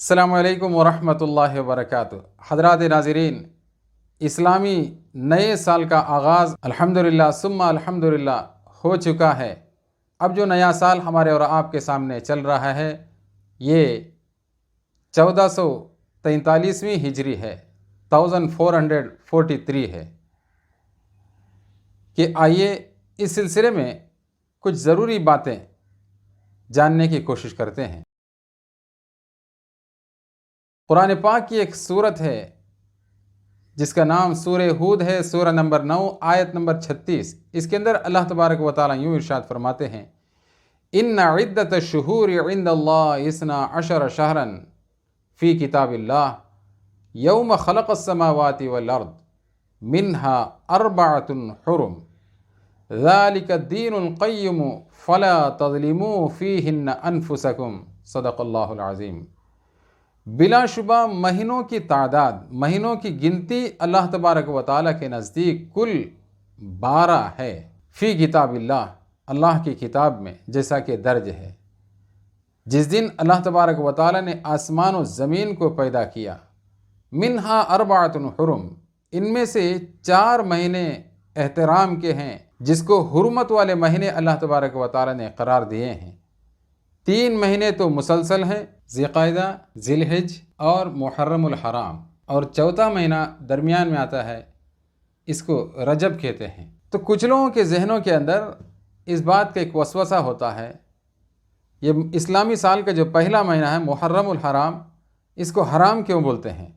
السلام علیکم ورحمۃ اللہ وبرکاتہ۔ حضرات ناظرین، اسلامی نئے سال کا آغاز الحمدللہ ثم الحمدللہ ہو چکا ہے۔ اب جو نیا سال ہمارے اور آپ کے سامنے چل رہا ہے یہ 1443ویں ہجری ہے، 1443 ہے۔ کہ آئیے اس سلسلے میں کچھ ضروری باتیں جاننے کی کوشش کرتے ہیں۔ قرآن پاک کی ایک سورت ہے جس کا نام سورہ ہود ہے، سورہ نمبر 9 آیت نمبر 36۔ اس کے اندر اللہ تبارک و تعالیٰ یوں ارشاد فرماتے ہیں: ان عدت الشہور عند اللہ 12 شہرا فی کتاب اللہ یوم خلق السماوات والارض منها 4 حرم ذلك الدین القیم فلا تظلموا فیہن انفسکم صدق اللہ العظیم۔ بلا شبہ مہینوں کی تعداد، مہینوں کی گنتی اللہ تبارک و تعالیٰ کے نزدیک کل 12 ہے، فی کتاب اللہ، اللہ کی کتاب میں، جیسا کہ درج ہے۔ جس دن اللہ تبارک و تعالیٰ نے آسمان و زمین کو پیدا کیا، منہا 4 حرم، ان میں سے 4 مہینے احترام کے ہیں جس کو حرمت والے مہینے اللہ تبارک و تعالیٰ نے قرار دیے ہیں۔ 3 مہینے تو مسلسل ہیں، ذی القعدہ، ذی الحج اور محرم الحرام، اور 4تھا مہینہ درمیان میں آتا ہے، اس کو رجب کہتے ہیں۔ تو کچھ لوگوں کے ذہنوں کے اندر اس بات کا ایک وسوسہ ہوتا ہے، یہ اسلامی سال کا جو پہلا مہینہ ہے محرم الحرام، اس کو حرام کیوں بولتے ہیں؟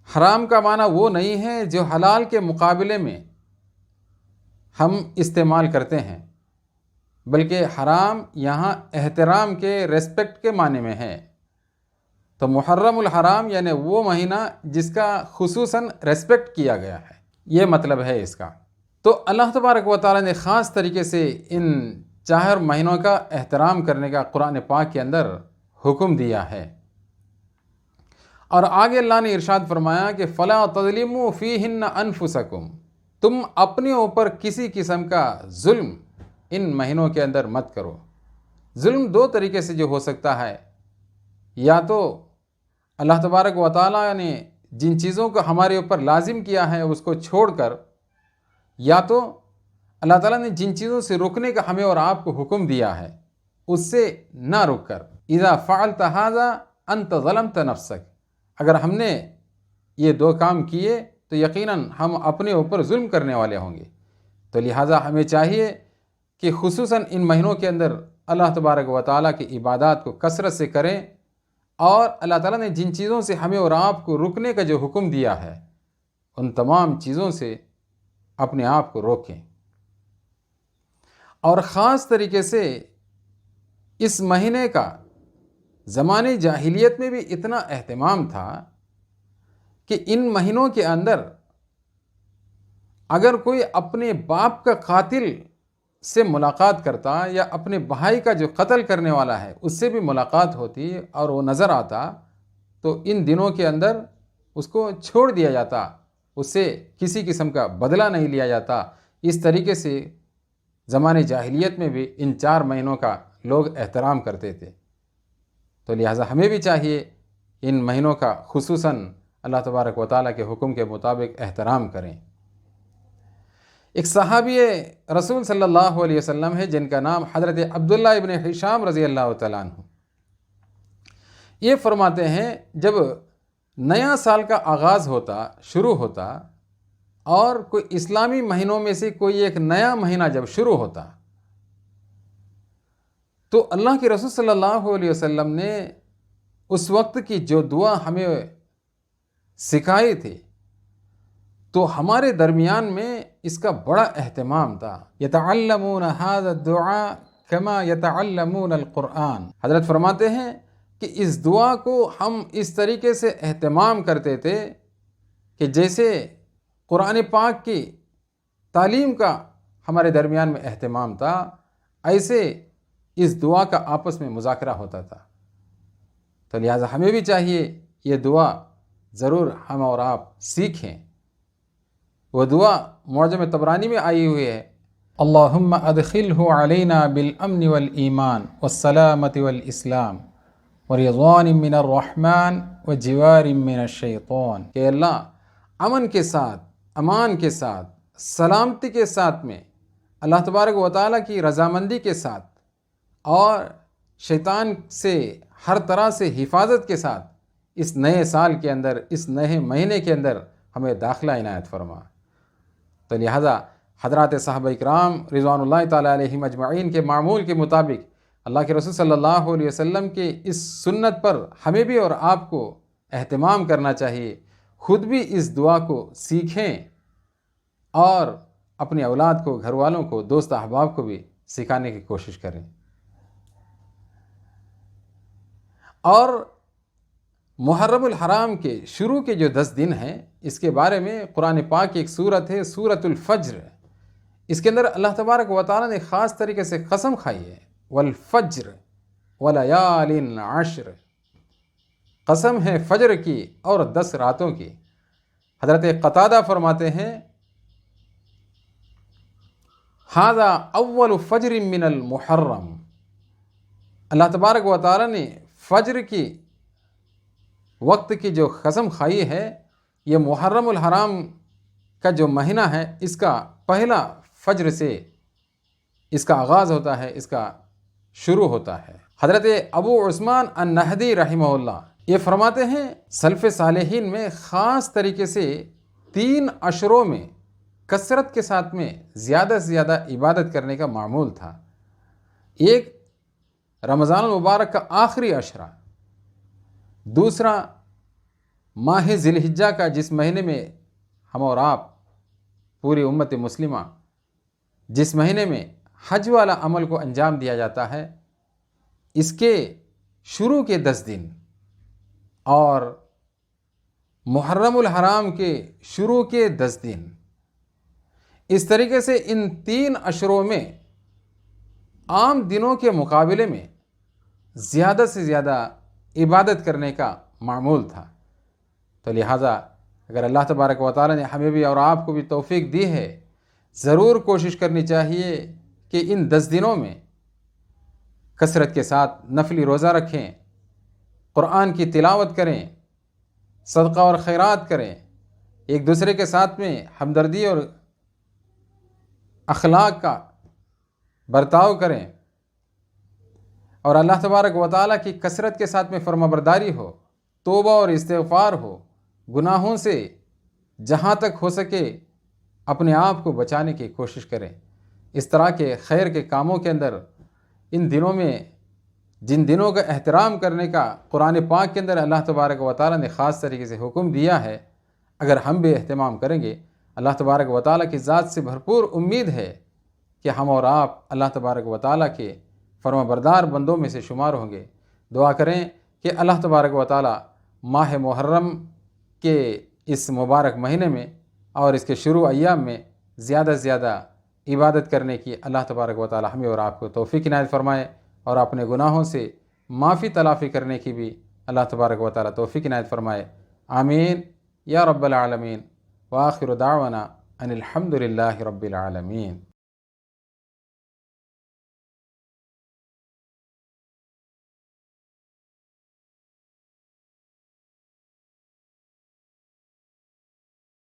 حرام کا معنی وہ نہیں ہے جو حلال کے مقابلے میں ہم استعمال کرتے ہیں، بلکہ حرام یہاں احترام کے، ریسپیکٹ کے معنی میں ہے۔ تو محرم الحرام یعنی وہ مہینہ جس کا خصوصاً ریسپیکٹ کیا گیا ہے، یہ مطلب ہے اس کا۔ تو اللہ تبارک و تعالیٰ نے خاص طریقے سے ان 4 مہینوں کا احترام کرنے کا قرآن پاک کے اندر حکم دیا ہے۔ اور آگے اللہ نے ارشاد فرمایا کہ فَلَا تَظْلِمُوا فِيهِنَّ أَنفُسَكُمْ، تم اپنے اوپر کسی قسم کا ظلم ان مہینوں کے اندر مت کرو۔ ظلم 2 طریقے سے جو ہو سکتا ہے، یا تو اللہ تبارک و تعالیٰ نے جن چیزوں کو ہمارے اوپر لازم کیا ہے اس کو چھوڑ کر، یا تو اللہ تعالیٰ نے جن چیزوں سے رکنے کا ہمیں اور آپ کو حکم دیا ہے اس سے نہ رک کر۔ اذا فعلت هذا انت ظلمت نفسک، اگر ہم نے یہ 2 کام کیے تو یقیناً ہم اپنے اوپر ظلم کرنے والے ہوں گے۔ تو لہٰذا ہمیں چاہیے کہ خصوصاً ان مہینوں کے اندر اللہ تبارک و تعالیٰ کی عبادات کو کثرت سے کریں، اور اللہ تعالیٰ نے جن چیزوں سے ہمیں اور آپ کو رکنے کا جو حکم دیا ہے ان تمام چیزوں سے اپنے آپ کو روکیں۔ اور خاص طریقے سے اس مہینے کا زمانے جاہلیت میں بھی اتنا اہتمام تھا کہ ان مہینوں کے اندر اگر کوئی اپنے باپ کا قاتل سے ملاقات کرتا یا اپنے بھائی کا جو قتل کرنے والا ہے اس سے بھی ملاقات ہوتی اور وہ نظر آتا تو ان دنوں کے اندر اس کو چھوڑ دیا جاتا، اس سے کسی قسم کا بدلہ نہیں لیا جاتا۔ اس طریقے سے زمانے جاہلیت میں بھی ان 4 مہینوں کا لوگ احترام کرتے تھے۔ تو لہٰذا ہمیں بھی چاہیے ان مہینوں کا خصوصاً اللہ تبارک و تعالیٰ کے حکم کے مطابق احترام کریں۔ ایک صحابی رسول صلی اللہ علیہ وسلم ہے جن کا نام حضرت عبداللہ ابن حشام رضی اللہ تعالیٰ عنہ۔ یہ فرماتے ہیں جب نیا سال کا آغاز ہوتا، شروع ہوتا، اور کوئی اسلامی مہینوں میں سے کوئی ایک نیا مہینہ جب شروع ہوتا تو اللہ کے رسول صلی اللہ علیہ وسلم نے اس وقت کی جو دعا ہمیں سکھائی تھی تو ہمارے درمیان میں اس کا بڑا اہتمام تھا۔ یتعلمون هذا الدعاء كما يتعلمون القرآن، حضرت فرماتے ہیں کہ اس دعا کو ہم اس طریقے سے اہتمام کرتے تھے کہ جیسے قرآن پاک کی تعلیم کا ہمارے درمیان میں اہتمام تھا، ایسے اس دعا کا آپس میں مذاکرہ ہوتا تھا۔ تو لہٰذا ہمیں بھی چاہیے یہ دعا ضرور ہم اور آپ سیکھیں۔ وہ دعا معجم طبرانی میں آئی ہوئی ہے: اللہم ادخلہ علینا بالامن والایمان والسلامت والاسلام ورضوان من الرحمن وجوار من الشیطان، کہ اللہ امن کے ساتھ، امان کے ساتھ، سلامتی کے ساتھ میں، اللہ تبارک و تعالیٰ کی رضامندی کے ساتھ اور شیطان سے ہر طرح سے حفاظت کے ساتھ اس نئے سال کے اندر، اس نئے مہینے کے اندر ہمیں داخلہ عنایت فرما۔ تو لہذا حضرات صحابہ اکرام رضوان اللہ تعالیٰ علیہم اجمعین کے معمول کے مطابق اللہ کے رسول صلی اللہ علیہ وسلم کے اس سنت پر ہمیں بھی اور آپ کو اہتمام کرنا چاہیے، خود بھی اس دعا کو سیکھیں اور اپنی اولاد کو، گھر والوں کو، دوست احباب کو بھی سکھانے کی کوشش کریں۔ اور محرم الحرام کے شروع کے جو 10 دن ہیں، اس کے بارے میں قرآن پاک کی ایک سورت ہے، سورۃ الفجر۔ اس کے اندر اللہ تبارک و تعالیٰ نے خاص طریقے سے قسم کھائی ہے، والفجر ولیال عشر، قسم ہے فجر کی اور 10 راتوں کی۔ حضرت قتادہ فرماتے ہیں، ھذا اول فجر من المحرم، اللہ تبارک و تعالیٰ نے فجر کی وقت کی جو قسم کھائی ہے، یہ محرم الحرام کا جو مہینہ ہے، اس کا پہلا فجر سے اس کا آغاز ہوتا ہے، اس کا شروع ہوتا ہے۔ حضرت ابو عثمان النہدی رحمہ اللہ یہ فرماتے ہیں، سلف صالحین میں خاص طریقے سے 3 عشروں میں کثرت کے ساتھ میں زیادہ سے زیادہ عبادت کرنے کا معمول تھا۔ ایک رمضان المبارک کا آخری عشرہ، دوسرا ماہ ذی الحجہ کا جس مہینے میں ہم اور آپ پوری امت مسلمہ جس مہینے میں حج والا عمل کو انجام دیا جاتا ہے، اس کے شروع کے 10 دن اور محرم الحرام کے شروع کے 10 دن، اس طریقے سے ان 3 عشروں میں عام دنوں کے مقابلے میں زیادہ سے زیادہ عبادت کرنے کا معمول تھا۔ تو لہٰذا اگر اللہ تبارک و تعالیٰ نے ہمیں بھی اور آپ کو بھی توفیق دی ہے، ضرور کوشش کرنی چاہیے کہ ان 10 دنوں میں کثرت کے ساتھ نفلی روزہ رکھیں، قرآن کی تلاوت کریں، صدقہ اور خیرات کریں، ایک دوسرے کے ساتھ میں ہمدردی اور اخلاق کا برتاؤ کریں، اور اللہ تبارک و تعالیٰ کی کثرت کے ساتھ میں فرما برداری ہو، توبہ اور استغفار ہو، گناہوں سے جہاں تک ہو سکے اپنے آپ کو بچانے کی کوشش کریں۔ اس طرح کے خیر کے کاموں کے اندر ان دنوں میں جن دنوں کا احترام کرنے کا قرآن پاک کے اندر اللہ تبارک و تعالیٰ نے خاص طریقے سے حکم دیا ہے، اگر ہم بھی اہتمام کریں گے، اللہ تبارک و تعالیٰ کی ذات سے بھرپور امید ہے کہ ہم اور آپ اللہ تبارک و تعالیٰ کے فرما بردار بندوں میں سے شمار ہوں گے۔ دعا کریں کہ اللہ تبارک و تعالیٰ ماہ محرم کے اس مبارک مہینے میں اور اس کے شروع ایام میں زیادہ سے زیادہ عبادت کرنے کی اللہ تبارک و تعالیٰ ہمیں اور آپ کو توفیق عنایت فرمائے، اور اپنے گناہوں سے معافی تلافی کرنے کی بھی اللہ تبارک و تعالیٰ توفیق عنایت فرمائے۔ آمین یا رب العالمین، وآخر دعوانا ان الحمد للہ رب العالمین۔